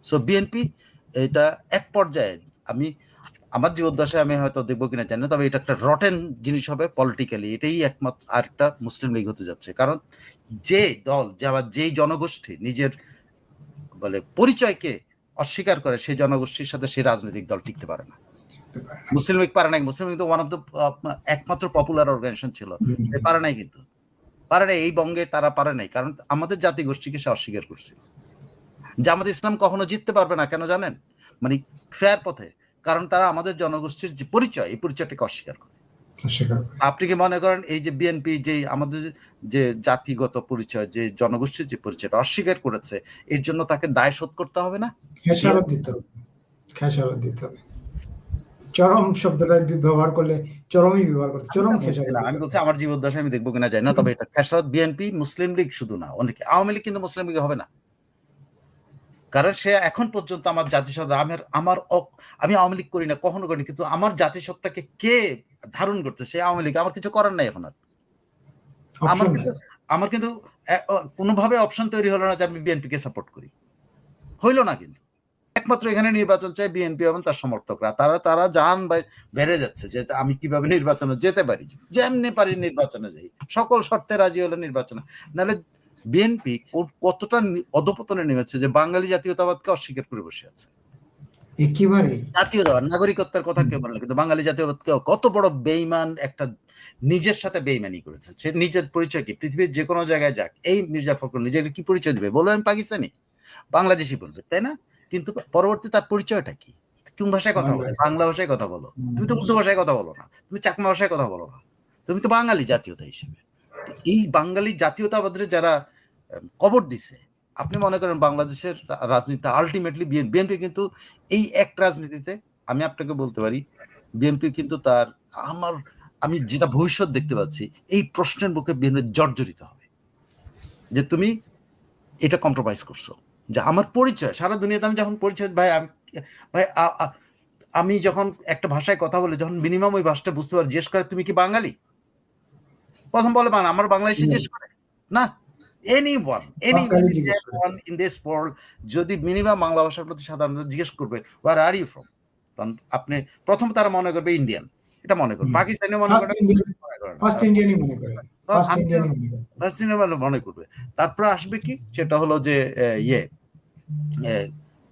So BNP এটা এক পর্যায়ে আমি আমার জীবদ্দশায় আমি হয়তো দেখবো কিনা জানি না, তবে এটা একটা রটেন জিনিস হবে পলিটিক্যালি। এটাই একমাত্র আরেকটা মুসলিম লীগ হতে যাচ্ছে। কারণ যে দল যেই জনগোষ্ঠী নিজের বলে পরিচয়কে অস্বীকার করে, সেই জনগোষ্ঠীর সাথে সেই রাজনৈতিক দল টিকতে পারে না। মুসলিম লীগ পারে নাই। মুসলিম লীগ তো ওয়ান অফ দ্য একমাত্র পপুলার অর্গানাইজেশন ছিল, পারে নাই। কিন্তু পারে নাই এই বঙ্গে, তারা পারে নাই কারণ আমাদের জাতিগোষ্ঠীকে সে অস্বীকার করছে। জামাত ইসলাম কখনো জিততে পারবে না, কেন জানেন? মানে ফেয়ার পথে, কারণ তারা আমাদের জনগোষ্ঠীর যে পরিচয়, এই পরিচয়টাকে অস্বীকার করে। আপনি কি মনে করেন এই যে বিএনপি যে আমাদের যে জাতিগত পরিচয়, যে জনগোষ্ঠীর যে পরিচয়টা অস্বীকার করেছে, এর জন্য তাকে দায় শোধ করতে হবে না? খেসারত দিতে হবে, খেসারত দিতে হবে। চরম শব্দটা ব্যবহার করলে চরমই ব্যবহার করতে, চরম খেসারত। আমি বলছি আমার জীবদ্দশায় আমি দেখবো কিনা জানি না, তবে এটা খেসারত বিএনপি, মুসলিম লীগ শুধু না, অনেকে, আওয়ামী লীগ কিন্তু মুসলিম লীগ হবে না। কারণ সে এখন পর্যন্ত আমার জাতিসত্তা, আমি আওয়ামী লীগ করি না, কখনো করিনি, কিন্তু আমার জাতিসত্তাকে কে ধারণ করছে? সে আওয়ামী লীগ। আমার কিছু করার নাই এখন আর। আমার কিন্তু কোনোভাবে অপশন তৈরি হলো না যে আমি বিএনপি কে সাপোর্ট করি, হইল না। কিন্তু একমাত্র এখানে নির্বাচন চাই বিএনপি এবং তার সমর্থকরা। তারা জান বেড়ে যাচ্ছে যে আমি কিভাবে নির্বাচনে যেতে পারি, যেমনি পারি নির্বাচনে যাই, সকল শর্তে রাজি হলো নির্বাচনে। নাহলে বিএনপি কতটা অধপতনে নেমেছে যে বাঙালি জাতীয়তাবাদকে অস্বীকার করে বসে আছে। একেবারে জাতীয়তাবাদ, নাগরিকত্বের কথা কেউ বলে, কিন্তু বাঙালি জাতীয়তাবাদকে কত বড় বেইমান একটা নিজের সাথে বেইমানি করেছে। সে নিজের পরিচয় কি, পৃথিবীর যে কোনো জায়গায় যাক, এই মির্জা ফখরুল নিজেকে কি পরিচয় দিবে? বলবে আমি পাকিস্তানি, বাংলাদেশি বলবে, তাই না? কিন্তু পরবর্তী তার পরিচয়টা কি? কোন ভাষায় কথা বলে? বাংলা ভাষায় কথা বলো। তুমি তো উর্দু ভাষায় কথা বলো না, তুমি চাকমা ভাষায় কথা বলো না, তুমি তো বাঙালি জাতীয়তা হিসেবে। এই বাঙালি জাতীয়তাবাদের যারা কবর দিছে, আপনি মনে করেন বাংলাদেশের রাজনীতি আলটিমেটলি বিএনপি কিন্তু এই এক রাজনীতিতে, আমি আপনাকে বলতে পারি বিএনপি কিন্তু তার আমি যেটা ভবিষ্যৎ দেখতে পাচ্ছি, এই প্রশ্নের বুকে বিএনপি জর্জরিত হবে যে তুমি এটা কম্প্রোমাইজ করছো, যে আমার পরিচয় সারা দুনিয়াতে আমি যখন পরিচয় আমি যখন একটা ভাষায় কথা বলে, যখন মিনিমাম ওই ভাষাটা বুঝতে পারি, জিজ্ঞেস করে তুমি কি বাঙালি, প্রথম বলে আমার বাংলাদেশি জিজ্ঞেস করে না। anyone in this world যদি মিনিমাম বাংলা ভাষার প্রতি সাধারণত জিজ্ঞেস করবে where are you from, তখন আপনি প্রথম তারা মনে করবে ইন্ডিয়ান, এটা মনে করবে, পাকিস্তানি মনে করবে, মনে করবে। তারপরে আসবে কি, সেটা হলো যে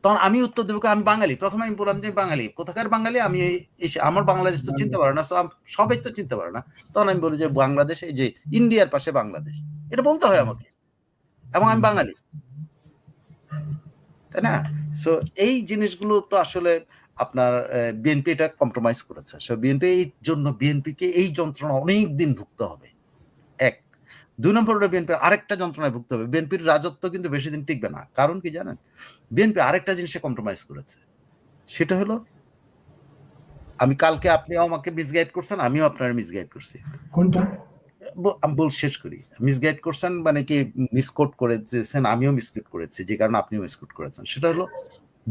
তখন আমি উত্তর দেবো আমি বাঙালি। প্রথমে আমি বললাম যে বাঙালি, কোথাকার বাঙালি, আমি আমার বাংলাদেশ তো চিনতে পারে না, সবাই তো চিনতে পারে না। তখন আমি বলি যে বাংলাদেশ, এই যে ইন্ডিয়ার পাশে বাংলাদেশ, এটা বলতে হয় আমাকে, এবং আমি বাঙালি, তাই না? সো এই জিনিসগুলো তো আসলে আপনার বিএনপি এটা কম্প্রোমাইজ করেছে। সো বিএনপি এই জন্য বিএনপিকে এই যন্ত্রণা অনেক দিন ভুগতে হবে। এক, দুই নম্বর বিএনপির আরেকটা যন্ত্রণায় ভুগতে হবে। বিএনপির রাজত্ব কিন্তু বেশি দিন টিকবে না। কারণ কি জানেন? বিএনপি আরেকটা জিনিসে কম্প্রোমাইজ করেছে, সেটা হলো, আমি কালকে আপনিও আমাকে মিসগাইড করছেন, আমিও আপনার মিসগাইড করছি। কোনটা? আমি শেষ করি। মিসগাইড করছেন মানে কি, মিসকোট করেছেন, আমিও মিসকোট করেছি, যে কারণে আপনিও মিসকোট করেছেন। সেটা হলো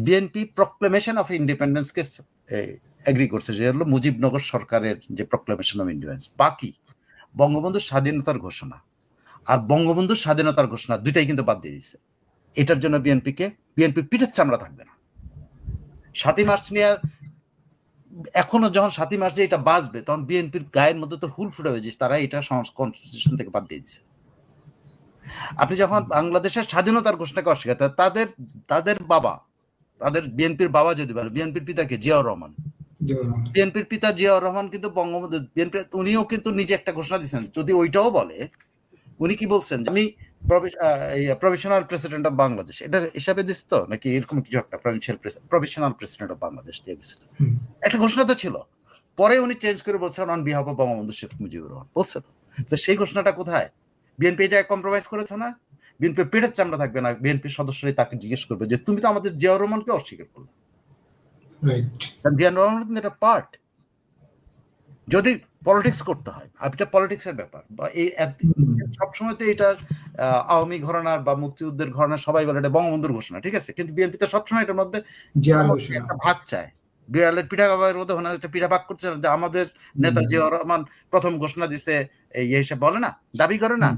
বিএনপি প্রক্লেমেশন অফ ইন্ডিপেন্ডেন্সকে এগ্রি করছে, যে হলো মুজিবনগর সরকারের যে প্রক্লেমেশন অফ ইন্ডিপেন্ডেন্স। বাকি বঙ্গবন্ধুর স্বাধীনতার ঘোষণা আর বঙ্গবন্ধুর স্বাধীনতার ঘোষণা দুইটাই কিন্তু বাদ দিয়ে দিচ্ছে। এটার জন্য বিএনপির পিঠের চামড়া থাকবে না। 7ই মার্চ নিয়ে এখনো যখন 7ই মার্চে এটা বাঁচবে, তখন বিএনপির গায়ের মধ্যে তো হুল ফুটে হয়েছে, তারা এটা কনস্টিটিউশন থেকে বাদ দিয়ে দিচ্ছে। আপনি যখন বাংলাদেশের স্বাধীনতার ঘোষণাকে অস্বীকার, তাদের বাবা, তাদের বিএনপির বাবা যদি বলে, বিএনপির পিতাকে জিয়াউর রহমান, বিএনপির পিতা জিয়াউর রহমান কিন্তু বঙ্গবন্ধু, বিএনপি, উনিও কিন্তু নিজে একটা ঘোষণা দিচ্ছেন। যদি ওইটাও বলে, উনি কি বলছেন, আমি প্রভিশনাল প্রেসিডেন্ট অফ বাংলাদেশ, এটা হিসাবে দিস তো নাকি এরকম কিছু একটা, প্রভিশনাল প্রেসিডেন্ট অফ বাংলাদেশ দিয়ে গেছিল, একটা ঘোষণা তো ছিল। পরে উনি চেঞ্জ করে বলছেন on behalf of Bangabandhu Sheikh Mujibur Rahman, বলছে তো সেই ঘোষণাটা কোথায়? বিএনপি জায়গায় কম্প্রোমাইজ করেছে না? বিএনপির পেটের চামড়া থাকবে না, বিএনপির সদস্যরাই তাকে জিজ্ঞেস করবে যে তুমি তো আমাদের জিয়াউর রহমানকে অস্বীকার করলে। জিয়াউর রহমান কিন্তু এটা পার্ট, যদি পলিটিক্স করতে হয়, এটা পলিটিক্সের ব্যাপার। বা এই সবসময় তো এটা আওয়ামী ঘরানার বা মুক্তিযুদ্ধের ঘরানার সবাই বলে এটা বঙ্গবন্ধুর ঘোষণা, ঠিক আছে, কিন্তু বিএনপি তো সবসময় এটার মধ্যে একটা ভাগ চায়। বিড়ালের পিঠা খাবার মধ্যে একটা পিঠা ভাগ করছে, যে আমাদের নেতা জিয়াউর রহমান প্রথম ঘোষণা দিছে, এই হিসেবে বলে না, দাবি করে না,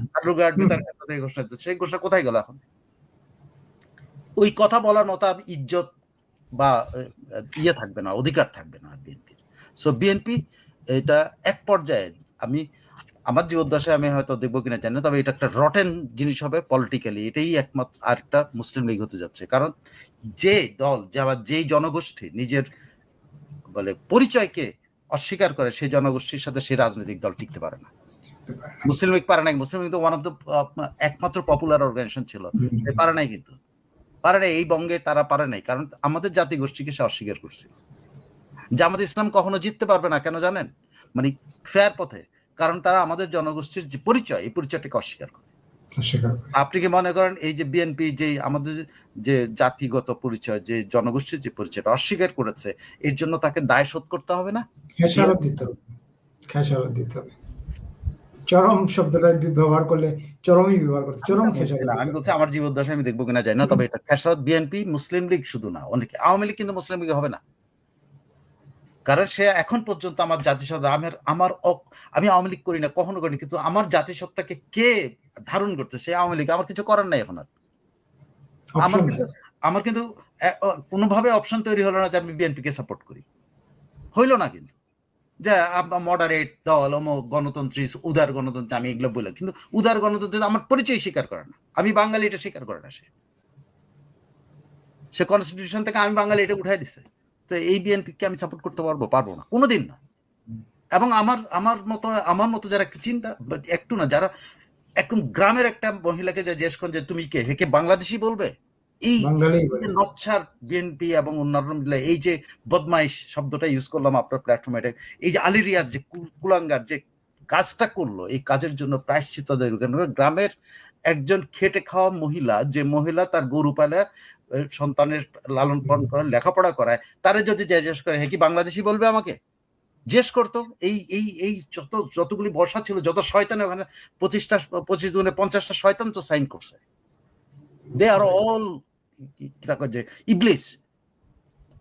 ঘোষণা দিচ্ছে, সেই ঘোষণা কোথায় গেল এখন? ওই কথা বলার মতো আর ইজ্জত বা ইয়ে থাকবে না, অধিকার থাকবে না বিএনপির। সো বিএনপি এটা এক পর্যায়ে, আমার জীবদ্দশায় আমি হয়তো দেখবো কিনা জানি না, তবে এটা একটা রটেন জিনিস হবে পলিটিক্যালি। এটাই একমাত্র আরেকটা মুসলিম লীগ হতে যাচ্ছে। কারণ যে দল, যেই জনগোষ্ঠী নিজের বলে পরিচয়কে অস্বীকার করে, সেই জনগোষ্ঠীর সাথে সেই রাজনৈতিক দল টিকতে পারে না। মুসলিম লীগ পারে নাই। মুসলিম লীগ তো ওয়ান অফ দ্য একমাত্র পপুলার অর্গানাইজেশন ছিল, পারে নাই। কিন্তু পারে নাই, এই বঙ্গে তারা পারে নাই, কারণ আমাদের জাতিগোষ্ঠীকে সে অস্বীকার করছে। জামাত ইসলাম কখনো জিততে পারবে না, কেন জানেন? মানে ফেয়ার পথে, কারণ তারা আমাদের জনগোষ্ঠীর যে পরিচয়, এই পরিচয়টাকে অস্বীকার করে। আপনি কি মনে করেন এই যে বিএনপি যে আমাদের যে জাতিগত পরিচয়, যে জনগোষ্ঠীর যে পরিচয়টা অস্বীকার করেছে, এর জন্য তাকে দায় শোধ করতে হবে না? খেসারত দিতে হবে। চরম শব্দটা ব্যবহার করলে চরমই ব্যবহার করতে, চরম খেসারত। আমি বলছি আমার জীবদ্দশায় আমি দেখবো কিনা জানি না, তবে এটা খেসারত বিএনপি, মুসলিম লীগ শুধু না, অনেকে, আওয়ামী লীগ কিন্তু মুসলিম লীগ হবে না। কারণ সে এখন পর্যন্ত আমার জাতিসত্তা, আমি আওয়ামী লীগ করি না, কখনো করিনি, কিন্তু আমার জাতিসত্তাকে কে ধারণ করছে? সে আওয়ামী লীগ। আমার কিছু করার নাই এখন আর। আমার কিন্তু কোনোভাবে অপশন তৈরি হলো না যে আমি বিএনপিকে সাপোর্ট করি, হইল না। কিন্তু যে মডারেট দল, গণতন্ত্রী, উদার গণতন্ত্র, আমি এগুলো বললাম, কিন্তু উদার গণতন্ত্র আমার পরিচয় স্বীকার করে না। আমি বাঙালি, এটা স্বীকার করে না। সে কনস্টিটিউশন থেকে আমি বাঙালি এটা উঠাই দিছে। তো এই বিএনপিকে আমি সাপোর্ট করতে পারবো না, কোনোদিন না। এবং আমার মতো যারা একটু চিন্তা, একটু না, যারা একদম গ্রামের একটা মহিলাকে যে জিজ্ঞেস করেন যে তুমি কে, হেকে বাংলাদেশি বলবে? এই নকশার বিএনপি এবং অন্যান্য মিলে এই যে বদমাইশ শব্দটা ইউজ করলাম আপনার প্ল্যাটফর্মে, এই যে আলী রিয়াজ যে কুলাঙ্গার যে কাজটা করলো, এই কাজের জন্য প্রায়শ্চিত্ত দেয়। গ্রামের একজন খেটে খাওয়া মহিলা, যে মহিলা তার গরু পালে, সন্তানের লালন পালন করে, লেখাপড়া করায়, তারা যদি জিজ্ঞেস করে হে কি বাংলাদেশি বলবে? আমাকে জিজ্ঞেস করতো। এই যতগুলি বর্ষা ছিল, যত শয়তান, ওখানে 25 গুণে 50টা শয়তান তো সাইন করছে। দে আর অল যে ইবলিস।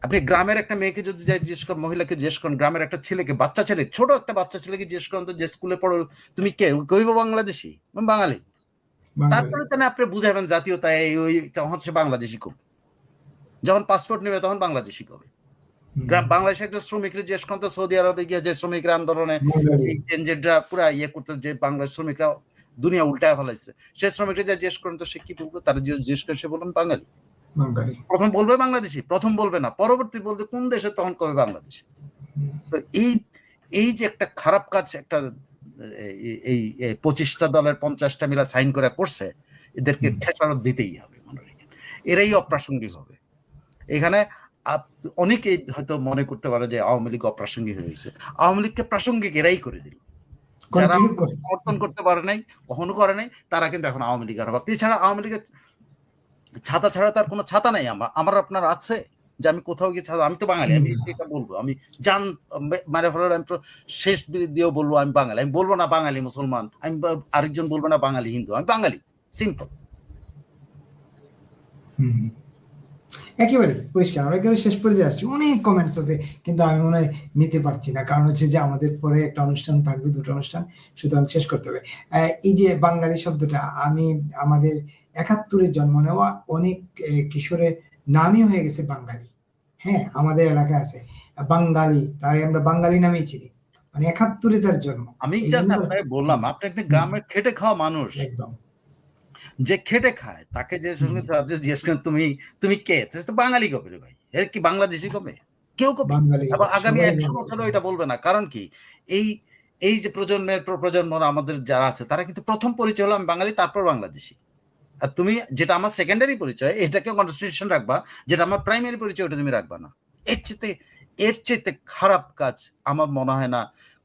আপনি গ্রামের একটা মেয়েকে যদি জিজ্ঞেস করেন, মহিলাকে জিজ্ঞেস করেন, গ্রামের একটা ছেলেকে, বাচ্চা ছেলে, ছোট একটা বাচ্চা ছেলেকে জিজ্ঞেস করেন তো যে স্কুলে পড়ো তুমি কে, কইব বাংলাদেশি, বাঙালি। তারপরে তো আপনি বুঝাবেন জাতীয়তা, ওই তখন সে বাংলাদেশি কবে, যখন পাসপোর্ট নেবে তখন বাংলাদেশি কবে। বাংলাদেশে একটা শ্রমিকরা জিজ্ঞেস করেন তো সৌদি আরবে গিয়ে যে শ্রমিকরা আন্দোলনে পুরা ইয়ে করতে, যে বাংলাদেশ শ্রমিকরা দুনিয়া উল্টায় ফেলাইছে, সে শ্রমিকরা যা জিজ্ঞেস করেন তো সে কি বলবো? তারা জিজ্ঞেস করে সে বলবেন বাঙালি। প্রথম বলবে বাংলাদেশি, প্রথম বলবে না, পরবর্তী বলবে কোন দেশে, তখন কবে বাংলাদেশি। তো এই যে একটা খারাপ কাজ, একটা এই 25টা দলের 50টা মিলা সাইন করে করছে, এদেরকে খেসারত দিতেই হবে। মনে রেখে এরাই অপ্রাসঙ্গিক হবে। এখানে অনেকেই হয়তো মনে করতে পারে যে আওয়ামী লীগ অপ্রাসঙ্গিক হয়েছে। আওয়ামী লীগকে প্রাসঙ্গিক এরাই করে দিল। যারা সমর্থন করতে পারে নাই, কখনো করে নাই, তারা কিন্তু এখন আওয়ামী লীগের হবে। এছাড়া আওয়ামী লীগের ছাতা ছাড়া তার কোনো ছাতা নাই। আমার আপনার আছে যে আমি কোথাও গিয়ে ছাতা, আমি তো বাঙালি, আমি এটা বলবো, আমি জান মানে আমি তো শেষ দিয়েও বলবো আমি বাঙালি। আমি বলবো না বাঙালি মুসলমান, আমি আরেকজন বলবো না বাঙালি হিন্দু, আমি বাঙালি, সিম্পল। একেবারে পরিষ্কার। আমরা একেবারে শেষ পর্যায়ে আসছি, অনেক কমেন্টস আছে, কিন্তু আমি মনে হয় নিতে পারছি না, কারণ হচ্ছে যে আমাদের পরে একটা অনুষ্ঠান থাকবে, দুটো অনুষ্ঠান, সুতরাং শেষ করতে হবে। এই যে বাঙালি শব্দটা, আমি আমাদের 71-এ জন্ম নেওয়া অনেক কিশোরের নামই হয়ে গেছে বাঙালি। হ্যাঁ, আমাদের এলাকায় আছে বাঙালি, তাই আমরা বাঙালি নামেই চিনি, মানে 71-এ তার জন্ম। আমি জাস্ট আপনাকে বললাম, আপনি একটা গ্রামের খেটে খাওয়া মানুষ, একদম যে খেটে খায়, তাকে যে সঙ্গে জিজ্ঞেস করেন তুমি কে, তো বাঙালি কবে রে ভাই, এর কি বাংলাদেশি কবে? কেউ কবে? আবার আগামী 100 বছরও এটা বলবে না। কারণ কি, এই যে প্রজন্ম আমাদের যারা আছে, তারা কিন্তু প্রথম পরিচয় হলো আমি বাঙালি, তারপর বাংলাদেশি। আর তুমি যেটা আমার সেকেন্ডারি পরিচয়, এটাকে কনস্টিটিউশন রাখবা, যেটা আমার প্রাইমারি পরিচয়, ওটা তুমি রাখবা না। এর চেয়ে খারাপ কাজ আমার মনে হয় না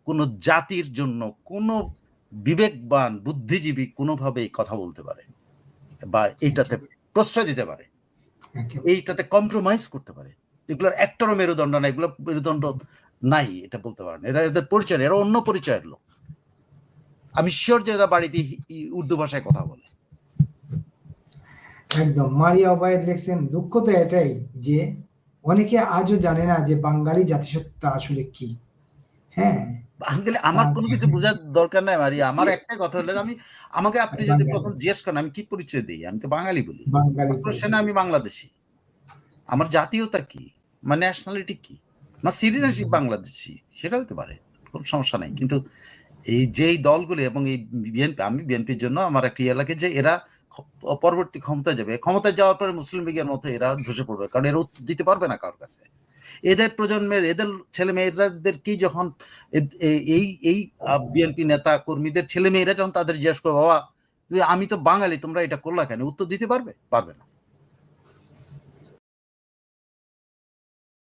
কোনো জাতির জন্য কোনো বিবেকবান বুদ্ধিজীবী কোনোভাবেই কথা বলতে পারে, বা এইটাতে প্রশ্রয় দিতে পারে, এইটাতে কম্প্রোমাইজ করতে পারে। এগুলোর একটারও মেরুদণ্ড নাই, এগুলো মেরুদণ্ড নাই, এটা বলতে পারেন। এদের পরিচয়, এরা অন্য পরিচয়ের লোক। আমি শিওর যে এরা বাড়িতে উর্দু ভাষায় কথা বলে। একদম। মারিয়া ওবায়েদ লিখছেন, দুঃখ তো এটাই যে অনেকে আজও জানে না যে বাঙালি জাতিসত্তা আসলে কি। হ্যাঁ, আঙ্কেল আমার কোনো কিছু বোঝার দরকার নাই মারি, আমার একটাই কথা হলো যে আমাকে আপনি যদি প্রথম জিজ্ঞেস করেন আমি কি পরিচয় দিই, আমি তো বাঙালি বলি, সেনা আমি বাংলাদেশি, আমার জাতীয়তা কি, আমার ন্যাশনালিটি কি, আমার সিটিজেনশিপ বাংলাদেশি, সেটা হতে পারে, কোনো সমস্যা নাই। কিন্তু এই যেই দলগুলি এবং এই বিএনপি, আমি বিএনপির জন্য আমার একটা এলাকায় যে এরা পরবর্তী ক্ষমতায় যাবে, ক্ষমতায় যাওয়ার পরে মুসলিম লীগের মতো এরা ধসে পড়বে, কারণ এরা উত্তর দিতে পারবে না কারোর কাছে। এদের প্রজন্মের এদের ছেলে মেয়েরাদেরকেই যখন এই বিএনপি নেতা কর্মীদের ছেলে মেয়েরা যখন তাদের জিজ্ঞেস করবে, বাবা আমি তো বাঙালি, তোমরা এটা করলা কেন, উত্তর দিতে পারবে না।